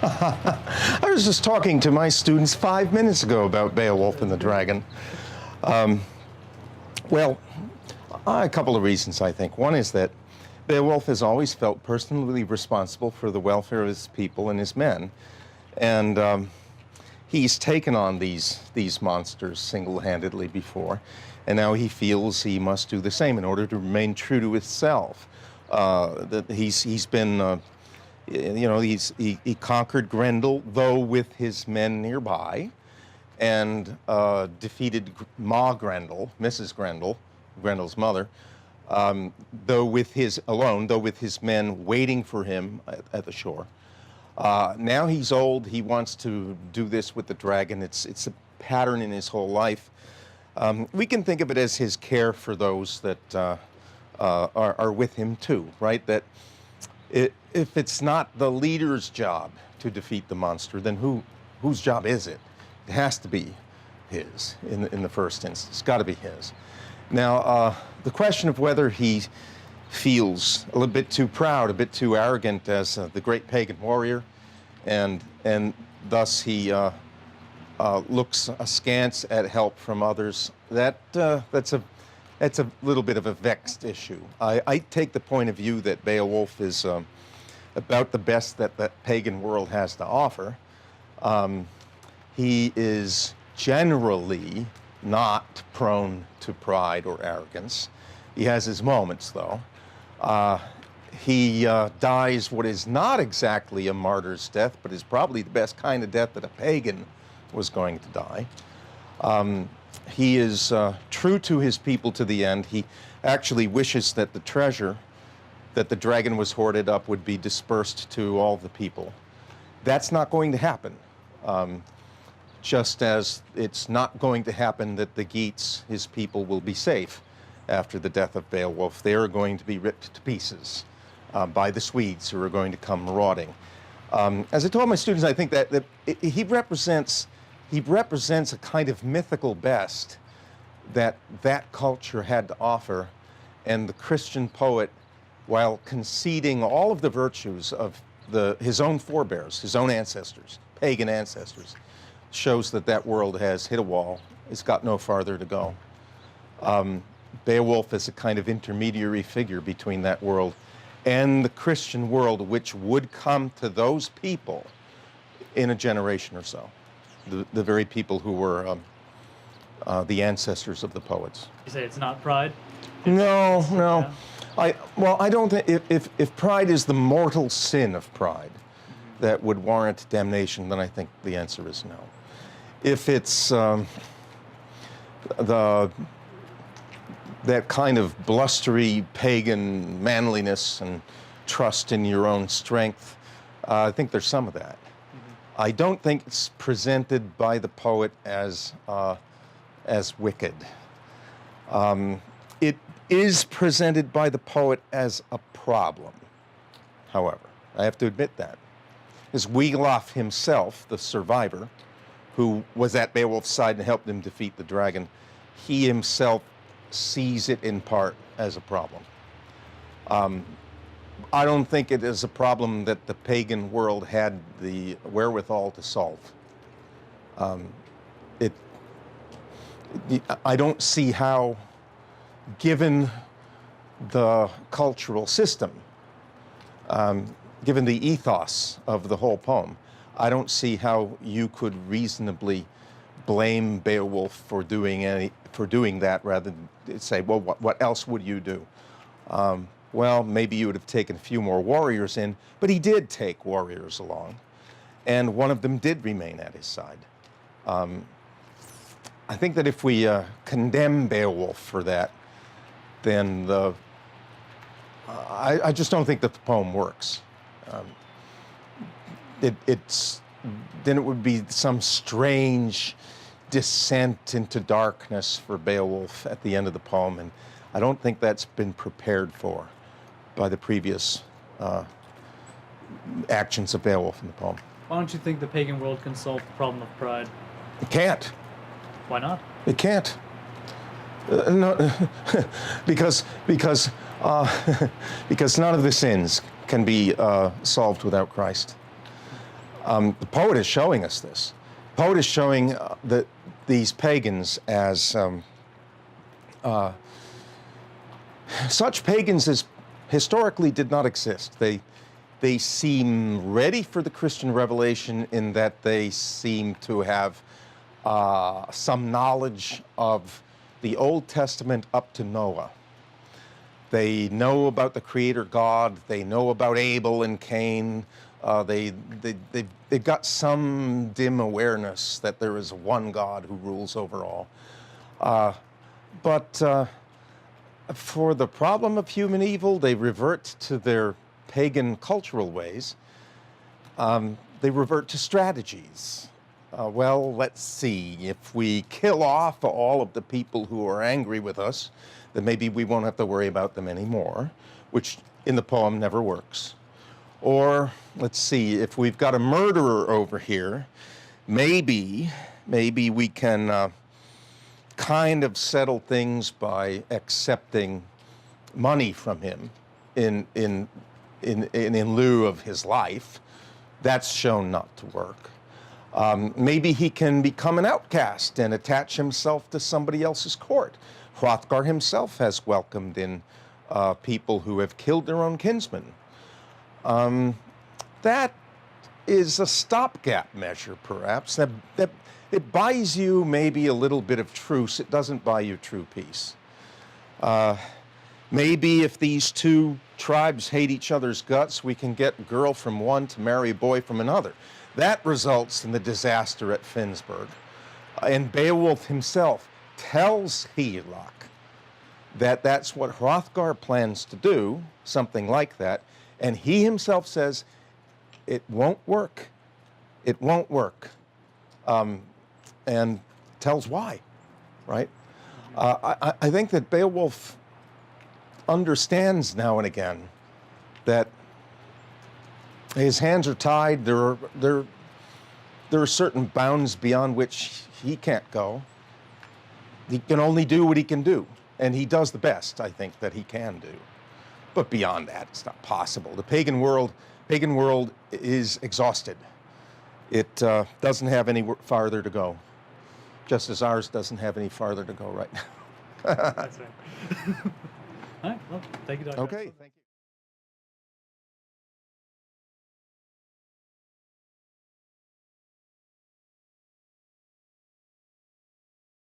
I was just talking to my students 5 minutes ago about Beowulf and the dragon. Well, a couple of reasons, I think. One is that Beowulf has always felt personally responsible for the welfare of his people and his men. And he's taken on these monsters single-handedly before, and now he feels he must do the same in order to remain true to himself. That he's been, you know, he conquered Grendel, though with his men nearby, and defeated Ma Grendel, Mrs. Grendel, Grendel's mother, though with his men waiting for him at the shore. Now he's old. He wants to do this with the dragon. It's a pattern in his whole life. We can think of it as his care for those that are with him too, right? That if it's not the leader's job to defeat the monster, then whose job is it? It has to be his in the first instance. It's got to be his. Now, the question of whether he feels a little bit too proud, a bit too arrogant as the great pagan warrior, and thus he looks askance at help from others. That's a little bit of a vexed issue. I take the point of view that Beowulf is about the best that the pagan world has to offer. He is generally not prone to pride or arrogance. He has his moments, though. He dies what is not exactly a martyr's death, but is probably the best kind of death that a pagan was going to die. He is true to his people to the end. He actually wishes that the treasure that the dragon was hoarded up would be dispersed to all the people. That's not going to happen. Just as it's not going to happen that the Geats, his people, will be safe after the death of Beowulf. They are going to be ripped to pieces by the Swedes, who are going to come marauding. As I told my students, I think that he represents a kind of mythical best that culture had to offer, and the Christian poet, while conceding all of the virtues of his own forebears, his own ancestors, pagan ancestors, shows that world has hit a wall. It's got no farther to go. Beowulf is a kind of intermediary figure between that world and the Christian world, which would come to those people in a generation or so, the very people who were the ancestors of the poets. You say it's not pride? No. Yeah. I don't think, if pride is the mortal sin of pride that would warrant damnation, then I think the answer is no. If it's that kind of blustery pagan manliness and trust in your own strength, I think there's some of that. I don't think it's presented by the poet as wicked. It is presented by the poet as a problem, however. I have to admit that. As Wiglaf himself, the survivor, who was at Beowulf's side and helped him defeat the dragon, he himself sees it in part as a problem. I don't think it is a problem that the pagan world had the wherewithal to solve. I don't see how, given the cultural system, given the ethos of the whole poem, I don't see how you could reasonably blame Beowulf for doing that, rather than say, well, what else would you do? Well, maybe you would have taken a few more warriors in, but he did take warriors along, and one of them did remain at his side. I think that if we condemn Beowulf for that, then I just don't think that the poem works. Then it would be some strange descent into darkness for Beowulf at the end of the poem, and I don't think that's been prepared for by the previous actions of Beowulf in the poem. Why don't you think the pagan world can solve the problem of pride? It can't. Why not? It can't. No, because none of the sins can be solved without Christ. The poet is showing us this. The poet is showing that these pagans as such pagans as historically did not exist. They seem ready for the Christian revelation in that they seem to have some knowledge of the Old Testament up to Noah. They know about the Creator God. They know about Abel and Cain. They've got some dim awareness that there is one God who rules over all. But for the problem of human evil, they revert to their pagan cultural ways. They revert to strategies. Well, let's see, if we kill off all of the people who are angry with us, then maybe we won't have to worry about them anymore, which in the poem never works. Or, let's see, if we've got a murderer over here, maybe we can kind of settle things by accepting money from him in lieu of his life. That's shown not to work. Maybe he can become an outcast and attach himself to somebody else's court. Hrothgar himself has welcomed in people who have killed their own kinsmen. That is a stopgap measure, perhaps. That it buys you maybe a little bit of truce. It doesn't buy you true peace. Maybe if these two tribes hate each other's guts, we can get a girl from one to marry a boy from another. That results in the disaster at Finnsburg. And Beowulf himself tells Hygelac that that's what Hrothgar plans to do, something like that. And he himself says, it won't work. It won't work. And tells why, right? I think that Beowulf understands now and again that his hands are tied. There are certain bounds beyond which he can't go. He can only do what he can do, and he does the best, I think, that he can do. But beyond that, it's not possible. The pagan world is exhausted. It doesn't have any farther to go, just as ours doesn't have any farther to go right now. That's right. All right. Well, thank you, Dr. Okay. Thank you.